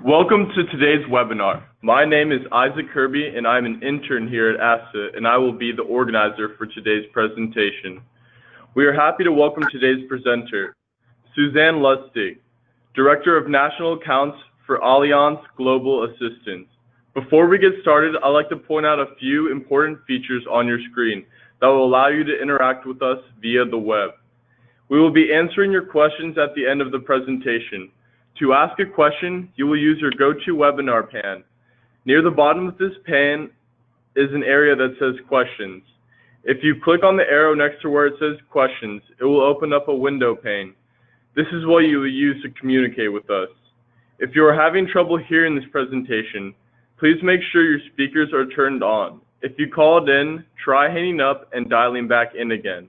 Welcome to today's webinar. My name is Isaac Kirby and I'm an intern here at ASTA, and I will be the organizer for today's presentation. We are happy to welcome today's presenter, Suzanne Lustig, Director of National Accounts for Allianz Global Assistance. Before we get started, I'd like to point out a few important features on your screen that will allow you to interact with us via the web. We will be answering your questions at the end of the presentation. To ask a question, you will use your GoToWebinar pane. Near the bottom of this pane is an area that says Questions. If you click on the arrow next to where it says Questions, it will open up a window pane. This is what you will use to communicate with us. If you are having trouble hearing this presentation, please make sure your speakers are turned on. If you called in, try hanging up and dialing back in again.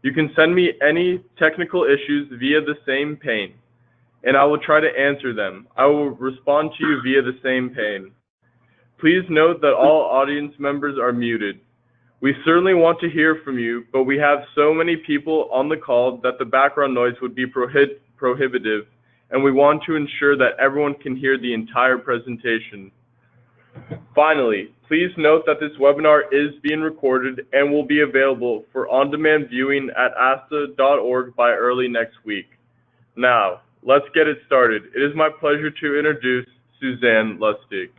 You can send me any technical issues via the same pane, and I will try to answer them. I will respond to you via the same pane. Please note that all audience members are muted. We certainly want to hear from you, but we have so many people on the call that the background noise would be prohibitive, and we want to ensure that everyone can hear the entire presentation. Finally, please note that this webinar is being recorded and will be available for on-demand viewing at asta.org by early next week. Now, let's get it started. It is my pleasure to introduce Suzanne Lustig.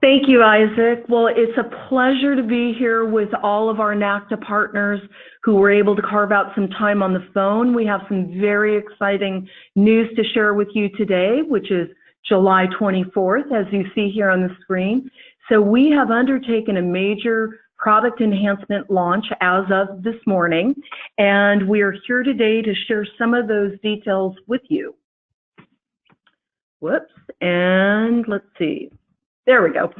Thank you, Isaac. Well, it's a pleasure to be here with all of our NACTA partners who were able to carve out some time on the phone. We have some very exciting news to share with you today, which is July 24th, as you see here on the screen. So we have undertaken a major product enhancement launch as of this morning, and we are here today to share some of those details with you. Whoops, and let's see. There we go.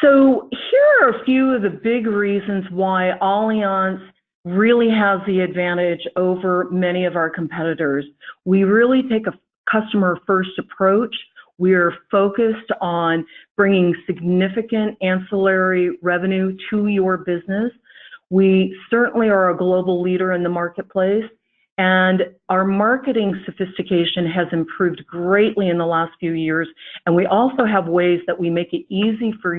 So here are a few of the big reasons why Allianz really has the advantage over many of our competitors. We really take a customer-first approach. We're focused on bringing significant ancillary revenue to your business. We certainly are a global leader in the marketplace, and our marketing sophistication has improved greatly in the last few years. And we also have ways that we make it easier for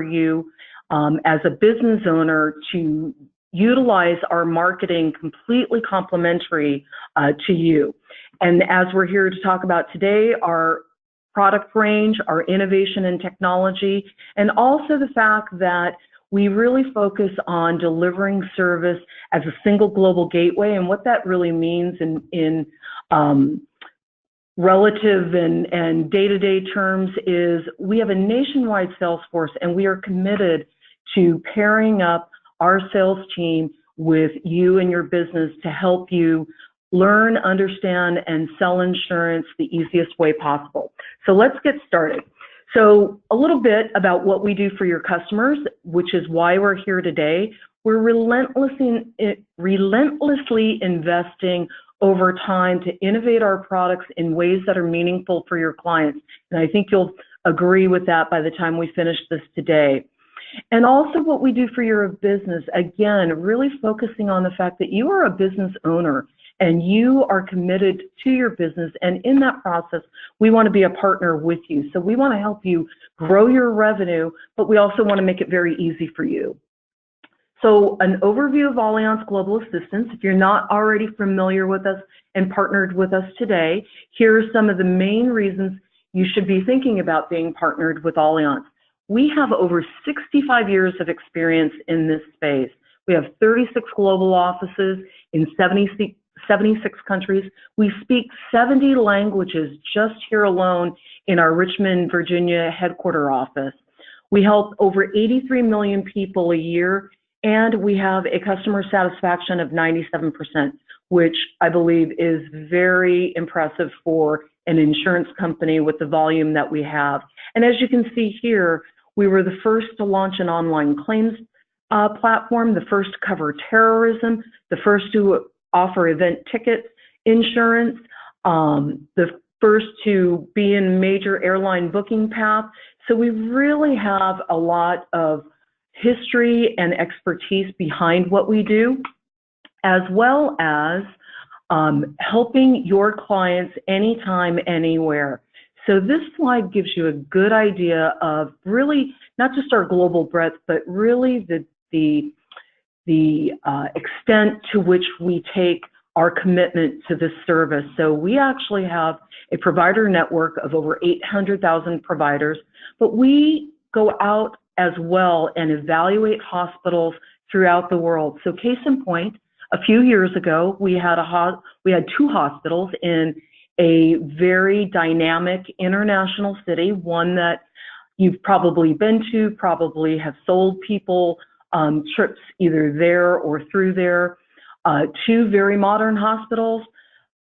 you as a business owner to utilize our marketing completely complementary to you. And as we're here to talk about today, our product range, our innovation and technology, and also the fact that we really focus on delivering service as a single global gateway. And what that really means in relative and day-to-day terms is we have a nationwide sales force, and we are committed to pairing up our sales team with you and your business to help you learn, understand, and sell insurance the easiest way possible. So let's get started. So a little bit about what we do for your customers, which is why we're here today. We're relentlessly investing over time to innovate our products in ways that are meaningful for your clients. And I think you'll agree with that by the time we finish this today. And also what we do for your business, again, really focusing on the fact that you are a business owner and you are committed to your business. And in that process, we want to be a partner with you. So we want to help you grow your revenue, but we also want to make it very easy for you. So an overview of Allianz Global Assistance. If you're not already familiar with us and partnered with us today, here are some of the main reasons you should be thinking about being partnered with Allianz. We have over 65 years of experience in this space. We have 36 global offices in 76 countries. We speak 70 languages just here alone in our Richmond, Virginia headquarter office. We help over 83 million people a year, and we have a customer satisfaction of 97%, which I believe is very impressive for an insurance company with the volume that we have. And as you can see here, we were the first to launch an online claims platform, the first to cover terrorism, the first to offer event ticket insurance, the first to be in major airline booking path. So we really have a lot of history and expertise behind what we do, as well as helping your clients anytime, anywhere. So this slide gives you a good idea of really not just our global breadth, but really the extent to which we take our commitment to this service. So we actually have a provider network of over 800,000 providers, but we go out as well and evaluate hospitals throughout the world. So case in point, a few years ago, we had two hospitals in a very dynamic international city, one that you've probably been to, probably have sold people trips either there or through there. Two very modern hospitals.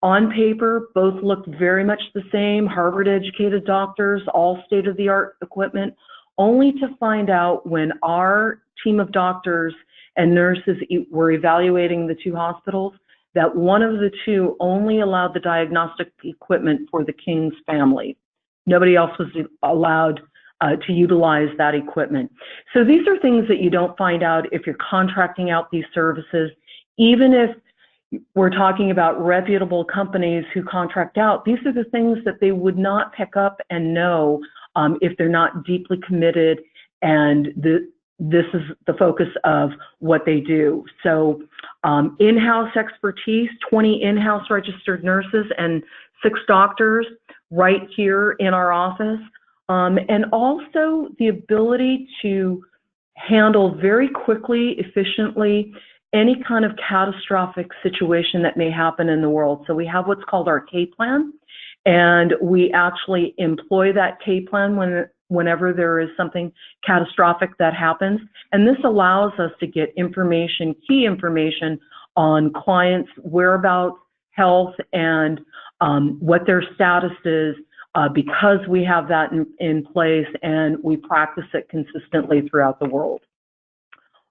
On paper, both looked very much the same, Harvard-educated doctors, all state-of-the-art equipment, only to find out when our team of doctors and nurses were evaluating the two hospitals that one of the two only allowed the diagnostic equipment for the King's family. Nobody else was allowed to utilize that equipment. So these are things that you don't find out if you're contracting out these services. Even if we're talking about reputable companies who contract out, these are the things that they would not pick up and know if they're not deeply committed, and this is the focus of what they do. So in-house expertise, 20 in-house registered nurses and 6 doctors right here in our office, and also the ability to handle very quickly, efficiently, any kind of catastrophic situation that may happen in the world. So we have what's called our K-plan, and we actually employ that K-plan whenever there is something catastrophic that happens. And this allows us to get information, key information on clients' whereabouts, health, and what their status is, because we have that in place and we practice it consistently throughout the world.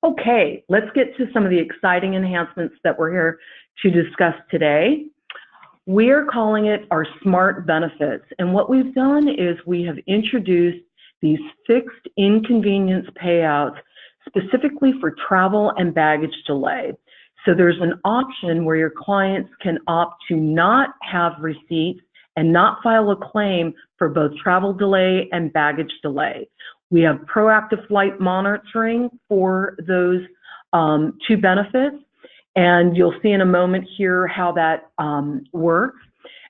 Okay, let's get to some of the exciting enhancements that we're here to discuss today. We are calling it our smart benefits. And what we've done is we have introduced these fixed inconvenience payouts specifically for travel and baggage delay. So there's an option where your clients can opt to not have receipts and not file a claim for both travel delay and baggage delay. We have proactive flight monitoring for those 2 benefits, and you'll see in a moment here how that works.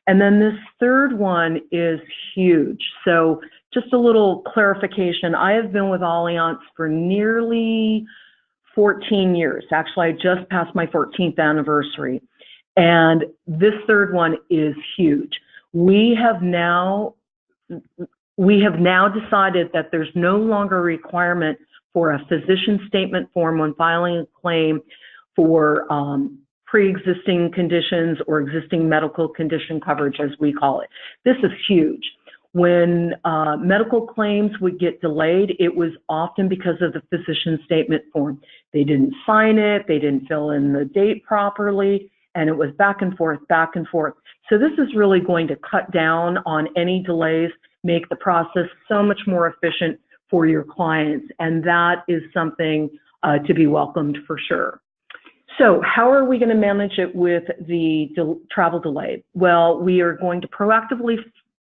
And then this third one is huge. So just a little clarification. I have been with Allianz for nearly 14 years. Actually, I just passed my 14th anniversary. And this third one is huge. We have now decided that there's no longer a requirement for a physician statement form when filing a claim for pre-existing conditions or existing medical condition coverage, as we call it. This is huge. When medical claims would get delayed, it was often because of the physician statement form. They didn't sign it, they didn't fill in the date properly, and it was back and forth, back and forth. So this is really going to cut down on any delays, make the process so much more efficient for your clients, and that is something to be welcomed for sure. So how are we going to manage it with the travel delay? Well, we are going to proactively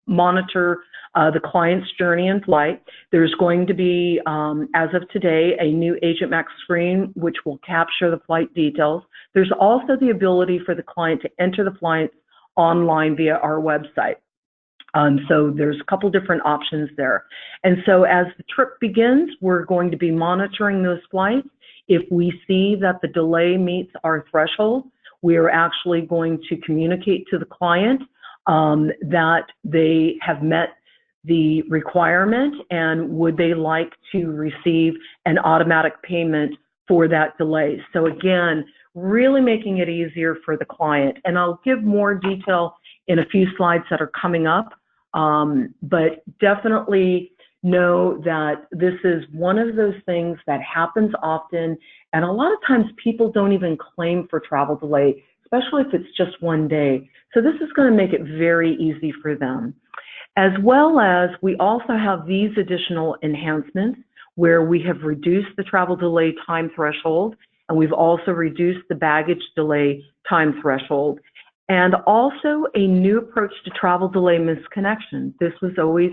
monitor the client's journey and flight. There's going to be, as of today, a new Agent Max screen which will capture the flight details. There's also the ability for the client to enter the flights online via our website. So there's a couple different options there. And so as the trip begins, we're going to be monitoring those flights. If we see that the delay meets our threshold, we are actually going to communicate to the client that they have met the requirement and would they like to receive an automatic payment for that delay. So again, really making it easier for the client. And I'll give more detail in a few slides that are coming up. But definitely know that this is one of those things that happens often, and a lot of times people don't even claim for travel delay, especially if it's just one day. So this is going to make it very easy for them. As well as we also have these additional enhancements where we have reduced the travel delay time threshold, and we've also reduced the baggage delay time threshold. and also a new approach to travel delay misconnection. This was always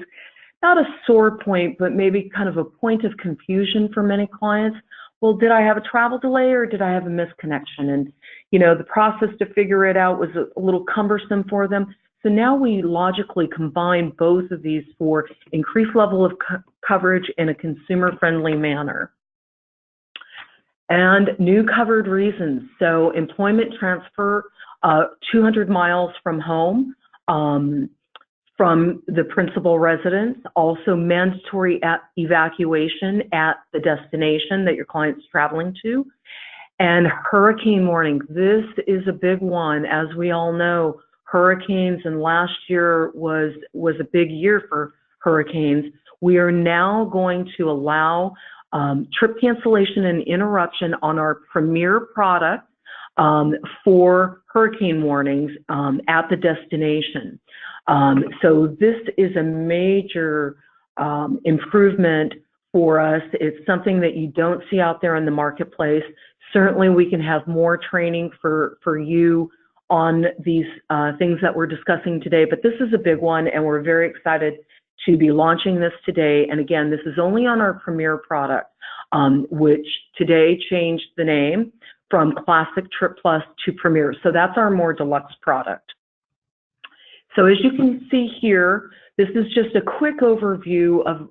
not a sore point, but maybe kind of a point of confusion for many clients. Well, did I have a travel delay or did I have a misconnection? And, you know, the process to figure it out was a little cumbersome for them. So now we logically combine both of these for increased level of coverage in a consumer-friendly manner. And new covered reasons. So employment transfer 200 miles from home, from the principal residence, also mandatory evacuation at the destination that your client's traveling to, and hurricane warning. This is a big one. As we all know, hurricanes, and last year was a big year for hurricanes. We are now going to allow trip cancellation and interruption on our premier product for hurricane warnings at the destination. So this is a major improvement for us. It's something that you don't see out there in the marketplace. Certainly we can have more training for you on these things that we're discussing today, but this is a big one, and we're very excited to be launching this today. And again, this is only on our premier product, which today changed the name from Classic Trip Plus to Premier. So that's our more deluxe product. So as you can see here, this is just a quick overview of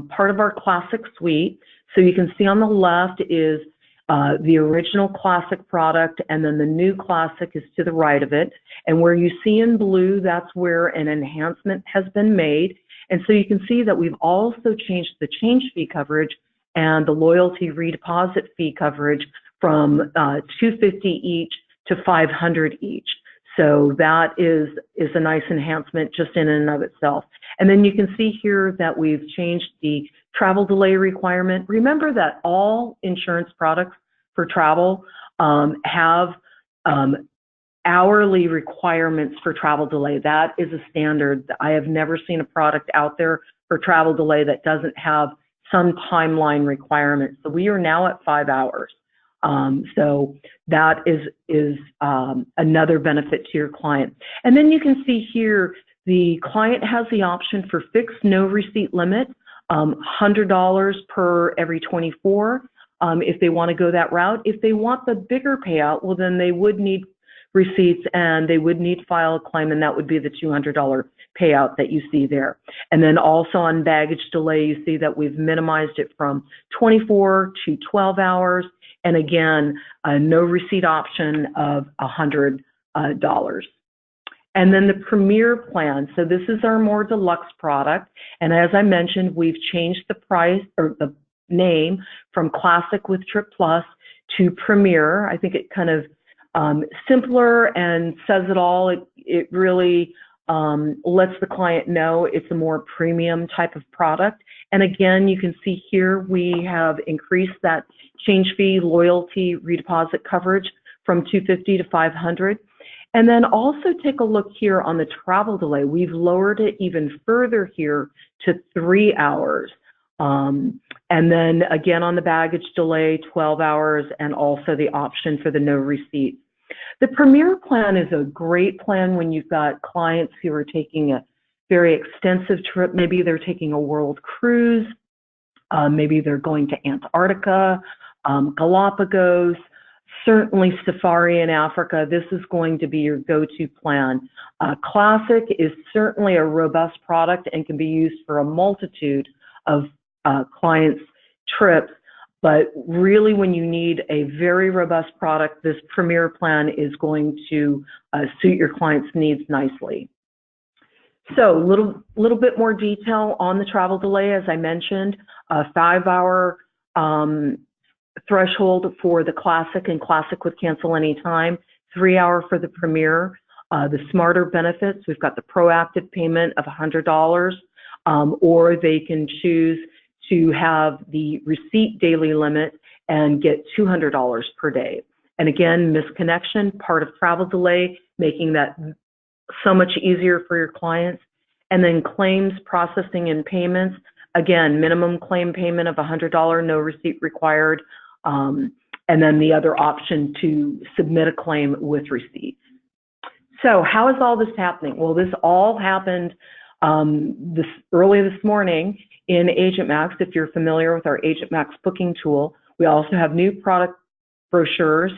part of our Classic suite. So you can see on the left is the original Classic product, and then the new Classic is to the right of it. And where you see in blue, that's where an enhancement has been made. And so you can see that we've also changed the change fee coverage and the loyalty redeposit fee coverage from $250 each to $500 each. So that is a nice enhancement just in and of itself. And then you can see here that we've changed the travel delay requirement. Remember that all insurance products for travel have hourly requirements for travel delay. That is a standard. I have never seen a product out there for travel delay that doesn't have some timeline requirements. So we are now at 5 hours. So that is another benefit to your client. And then you can see here, the client has the option for fixed no receipt limit, $100 per every 24, if they want to go that route. If they want the bigger payout, well, then they would need receipts and they would need to file a claim, and that would be the $200 payout that you see there. And then also on baggage delay, you see that we've minimized it from 24 to 12 hours. And again, a no receipt option of $100. And then the Premier plan. So this is our more deluxe product. And as I mentioned, we've changed the price or the name from Classic with Trip Plus to Premier. I think it kind of simpler and says it all. It really lets the client know it's a more premium type of product. And again, you can see here we have increased that change fee loyalty redeposit coverage from $250 to $500. And then also take a look here on the travel delay. We've lowered it even further here to 3 hours. And then again on the baggage delay, 12 hours, and also the option for the no receipt. The Premier plan is a great plan when you've got clients who are taking a very extensive trip. Maybe they're taking a world cruise. Maybe they're going to Antarctica, Galapagos, certainly safari in Africa. This is going to be your go-to plan. Classic is certainly a robust product and can be used for a multitude of clients' trips. But really, when you need a very robust product, this Premier plan is going to suit your client's needs nicely. So a little bit more detail on the travel delay. As I mentioned, a 5-hour threshold for the Classic and Classic with cancel anytime, 3-hour for the Premier. The smarter benefits, we've got the proactive payment of $100, or they can choose to have the receipt daily limit and get $200 per day. And again, misconnection, part of travel delay, making that so much easier for your clients. And then claims processing and payments, again, minimum claim payment of $100, no receipt required. And then the other option to submit a claim with receipts. So how is all this happening? Well, this all happened early this morning in Agent Max. If you're familiar with our Agent Max booking tool, we also have new product brochures.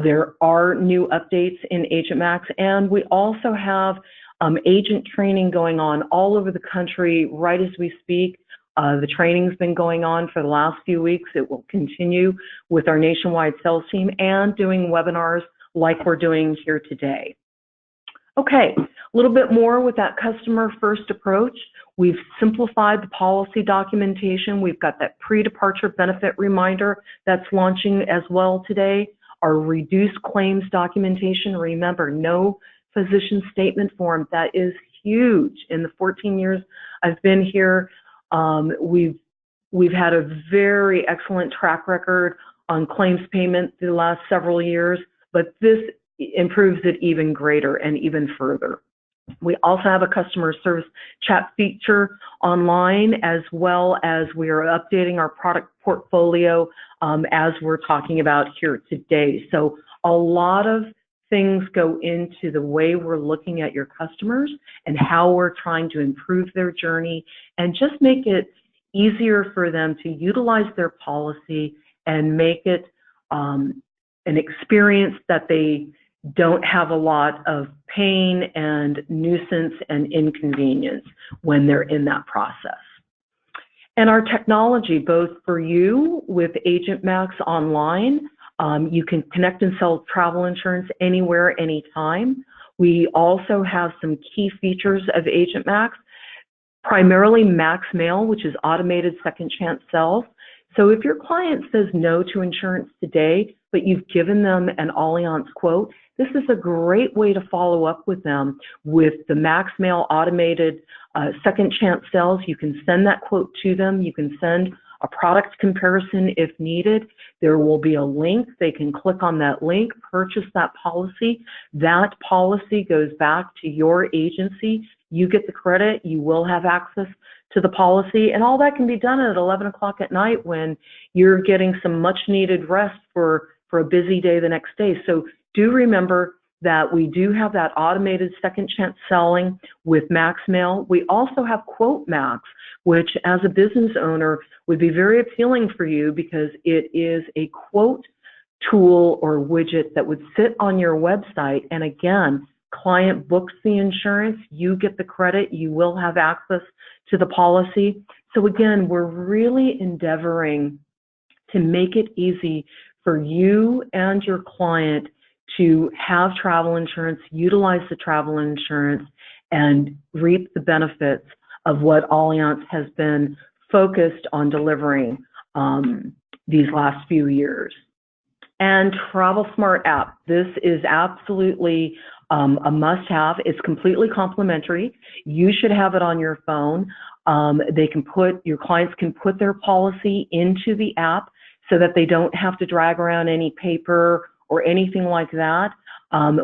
There are new updates in Agent Max, and we also have agent training going on all over the country right as we speak. The training's been going on for the last few weeks. It will continue with our nationwide sales team and doing webinars like we're doing here today. Okay, a little bit more with that customer first approach. We've simplified the policy documentation. We've got that pre-departure benefit reminder that's launching as well today. Our reduced claims documentation. Remember, no physician statement form. That is huge. In the 14 years I've been here, we've had a very excellent track record on claims payment the last several years, but this improves it even greater and even further. We also have a customer service chat feature online, as well as we are updating our product portfolio as we're talking about here today. So a lot of things go into the way we're looking at your customers and how we're trying to improve their journey and just make it easier for them to utilize their policy and make it an experience that they don't have a lot of pain and nuisance and inconvenience when they're in that process. And our technology, both for you with Agent Max online, you can connect and sell travel insurance anywhere, anytime. We also have some key features of Agent Max, primarily Max Mail, which is automated second chance sales. So if your client says no to insurance today, but you've given them an Allianz quote, this is a great way to follow up with them with the Max Mail automated second chance sales. You can send that quote to them. You can send a product comparison if needed. There will be a link. They can click on that link, purchase that policy. That policy goes back to your agency. You get the credit. You will have access to the policy, and all that can be done at 11 o'clock at night when you're getting some much needed rest for a busy day the next day. So do remember that we do have that automated second chance selling with Max Mail. We also have Quote Max, which as a business owner would be very appealing for you because it is a quote tool or widget that would sit on your website. And again, client books the insurance, you get the credit, you will have access to the policy. So again, we're really endeavoring to make it easy for you and your client to have travel insurance, utilize the travel insurance, and reap the benefits of what Allianz has been focused on delivering these last few years. And Travel Smart app. This is absolutely a must-have. It's completely complimentary. You should have it on your phone. Your clients can put their policy into the app so that they don't have to drag around any paper or anything like that.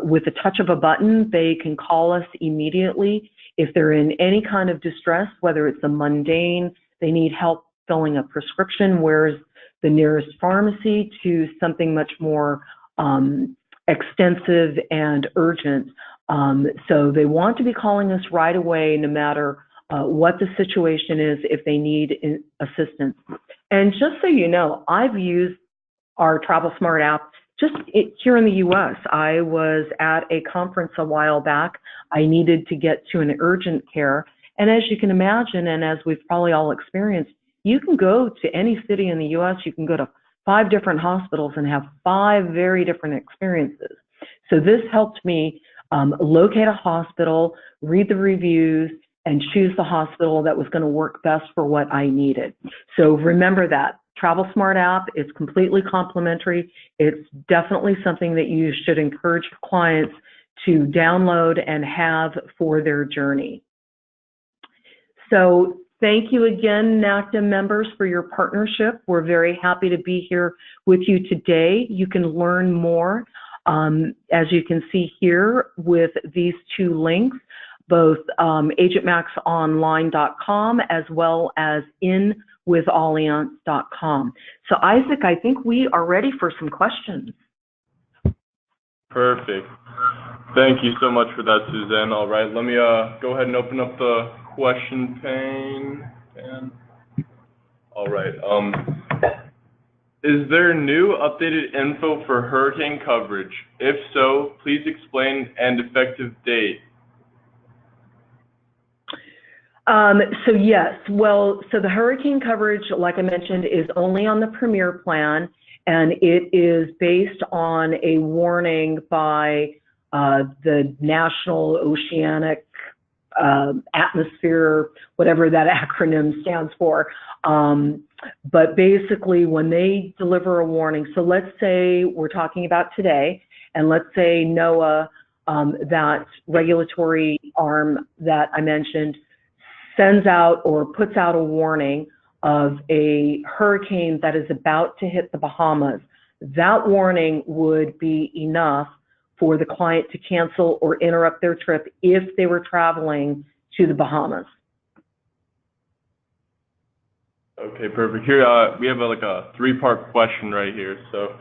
With the touch of a button, they can call us immediately if they're in any kind of distress, whether it's a mundane, they need help filling a prescription, where's the nearest pharmacy, to something much more extensive and urgent. So they want to be calling us right away, no matter what the situation is, if they need assistance. And just so you know, I've used our Travel Smart app just here in the US. I was at a conference a while back. I needed to get to an urgent care. And as you can imagine, and as we've probably all experienced, you can go to any city in the US, you can go to 5 different hospitals and have 5 very different experiences. So this helped me locate a hospital, read the reviews, and choose the hospital that was going to work best for what I needed. So remember that. Travel Smart app, it's completely complimentary. It's definitely something that you should encourage clients to download and have for their journey. So thank you again, NACTA members, for your partnership. We're very happy to be here with you today. You can learn more, as you can see here, with these 2 links, both agentmaxonline.com as well as inwithallianz.com. So Isaac, I think we are ready for some questions. Perfect. Thank you so much for that, Suzanne. All right, let me go ahead and open up the question pane. And all right. Is there new updated info for hurricane coverage? If so, please explain and effective date. So yes, well, so the hurricane coverage, like I mentioned, is only on the Premier plan, and it is based on a warning by the National Oceanic Atmosphere, whatever that acronym stands for. But basically, when they deliver a warning, so let's say we're talking about today, and let's say NOAA, that regulatory arm that I mentioned, sends out or puts out a warning of a hurricane that is about to hit the Bahamas. That warning would be enough for the client to cancel or interrupt their trip if they were traveling to the Bahamas. Okay, perfect. Here we have like a three-part question right here, so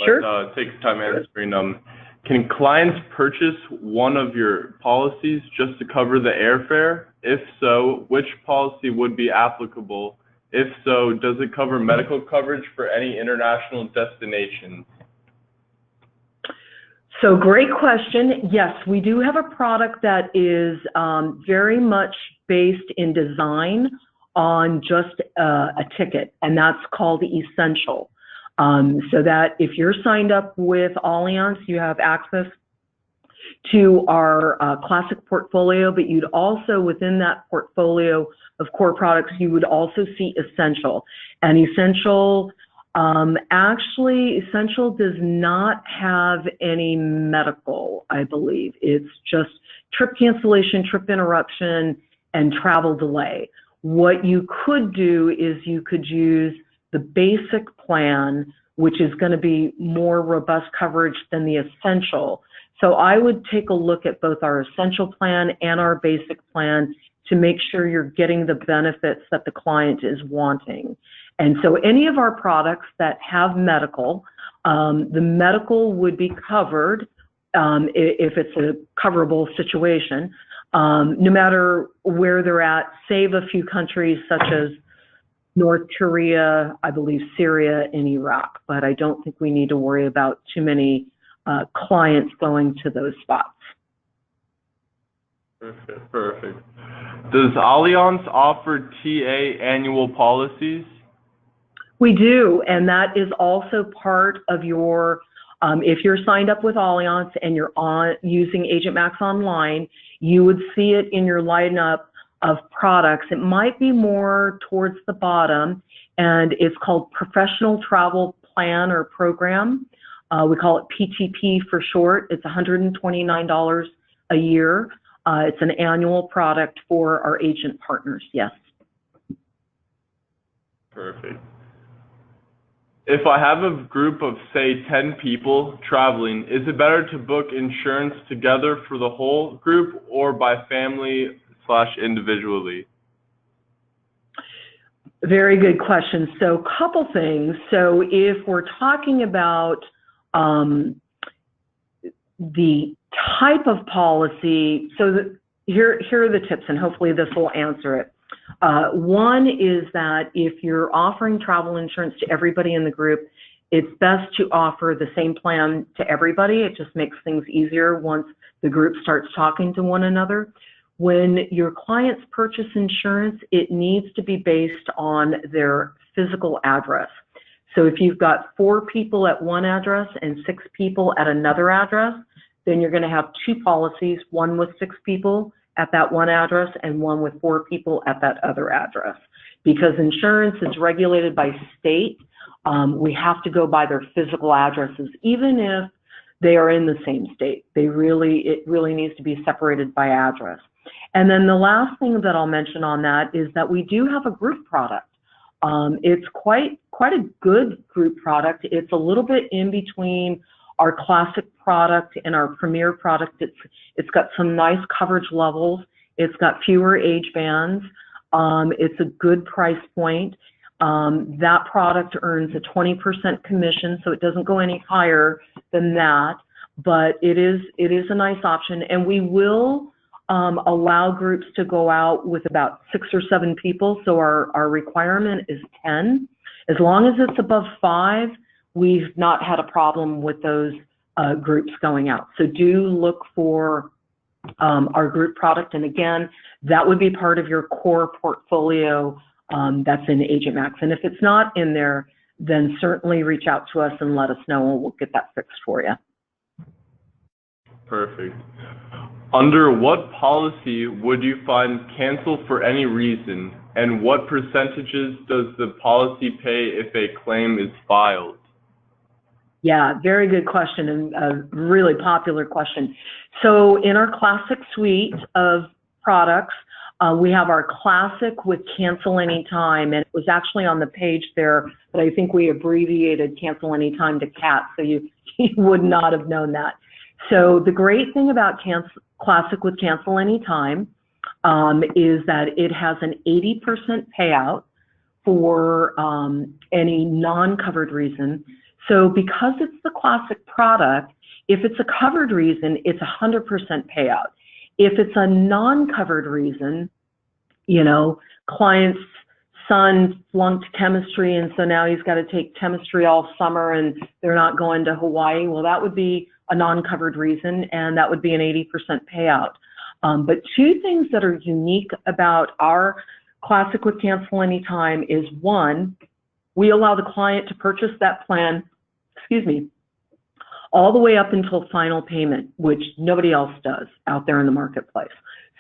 sure. Let's take some time answering them. Can clients purchase one of your policies just to cover the airfare? If so, which policy would be applicable? If so, does it cover medical coverage for any international destinations? So great question. Yes, we do have a product that is very much based in design on just a ticket, and that's called Essential. So that if you're signed up with Allianz, you have access to our classic portfolio, but you'd also, within that portfolio of core products, you would also see Essential. And Essential, actually, Essential does not have any medical, I believe. It's just trip cancellation, trip interruption, and travel delay. What you could do is you could use the basic plan, which is going to be more robust coverage than the Essential. So I would take a look at both our Essential plan and our basic plan to make sure you're getting the benefits that the client is wanting. And so any of our products that have medical, the medical would be covered if it's a coverable situation, no matter where they're at, save a few countries such as North Korea, I believe Syria, and Iraq, but I don't think we need to worry about too many clients going to those spots. Perfect, perfect. Does Allianz offer TA annual policies? We do, and that is also part of your, if you're signed up with Allianz and you're using Agent Max Online, you would see it in your lineup of products. It might be more towards the bottom, and it's called Professional Travel Plan or Program. We call it PTP for short. It's $129 a year. It's an annual product for our agent partners, yes. Perfect. If I have a group of, say, 10 people traveling, is it better to book insurance together for the whole group or by family/individually? Very good question. So a couple things. So if we're talking about the type of policy, so here are the tips, and hopefully this will answer it. One is that if you're offering travel insurance to everybody in the group, it's best to offer the same plan to everybody. It just makes things easier once the group starts talking to one another. When your clients purchase insurance, it needs to be based on their physical address. So if you've got 4 people at one address and 6 people at another address, then you're going to have 2 policies, one with 6 people at that one address and one with 4 people at that other address. Because insurance is regulated by state, we have to go by their physical addresses, even if they are in the same state. It really needs to be separated by address. And then the last thing that I'll mention on that is that we do have a group product. It's quite a good group product. It's a little bit in between our classic product and our premier product. It's got some nice coverage levels. It's got fewer age bands. It's a good price point. That product earns a 20% commission, so it doesn't go any higher than that. but it is a nice option, and we will allow groups to go out with about 6 or 7 people. So our requirement is 10. As long as it's above 5, we've not had a problem with those groups going out. So do look for our group product, and again, that would be part of your core portfolio that's in Agent Max. And if it's not in there, then certainly reach out to us and let us know, and we'll get that fixed for you. Perfect. Under what policy would you find cancel for any reason, and what percentages does the policy pay if a claim is filed? Yeah, very good question, and a really popular question. So in our Classic suite of products, we have our Classic with Cancel Anytime, and it was actually on the page there, but I think we abbreviated Cancel Anytime to CAT, so you would not have known that. So the great thing about Classic with Cancel Anytime is that it has an 80% payout for any non-covered reason. So because it's the Classic product, if it's a covered reason, it's 100% payout. If it's a non-covered reason, you know, client's son flunked chemistry, and so now he's got to take chemistry all summer and they're not going to Hawaii, well, that would be a non-covered reason, and that would be an 80% payout. But 2 things that are unique about our Classic with Cancel Anytime is, 1, we allow the client to purchase that plan, all the way up until final payment, which nobody else does out there in the marketplace.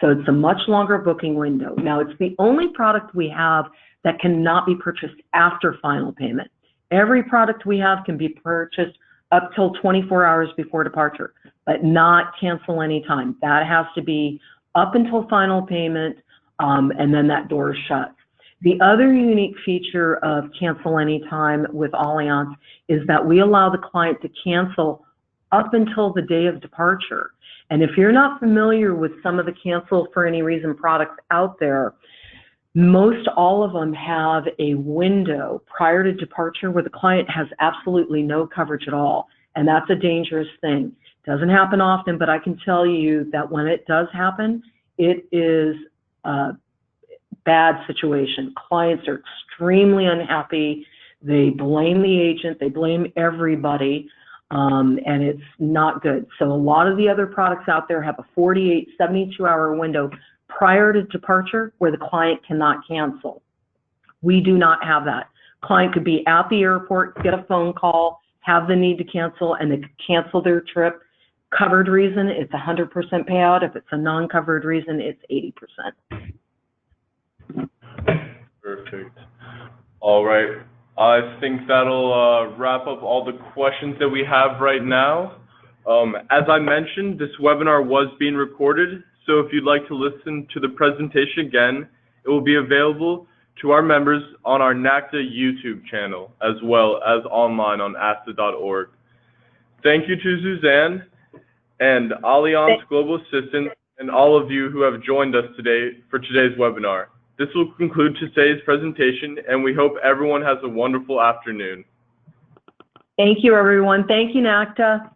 So it's a much longer booking window. Now, it's the only product we have that cannot be purchased after final payment. Every product we have can be purchased up till 24 hours before departure, but not Cancel Anytime. That has to be up until final payment, and then that door is shut. The other unique feature of Cancel Anytime with Allianz is that we allow the client to cancel up until the day of departure. And if you're not familiar with some of the Cancel for Any Reason products out there, most all of them have a window prior to departure where the client has absolutely no coverage at all. And that's a dangerous thing. Doesn't happen often, but I can tell you that when it does happen, it is a bad situation. Clients are extremely unhappy. They blame the agent, they blame everybody, and it's not good. So a lot of the other products out there have a 48, 72-hour window prior to departure where the client cannot cancel. We do not have that. Client could be at the airport, get a phone call, have the need to cancel, and they could cancel their trip. Covered reason, it's 100% payout. If it's a non-covered reason, it's 80%. Perfect. All right. I think that'll wrap up all the questions that we have right now. As I mentioned, this webinar was being recorded, so if you'd like to listen to the presentation again, it will be available to our members on our NACTA YouTube channel, as well as online on ASTA.org. Thank you to Suzanne and Allianz Global Assistance and all of you who have joined us today for today's webinar. This will conclude today's presentation, and we hope everyone has a wonderful afternoon. Thank you, everyone. Thank you, NACTA.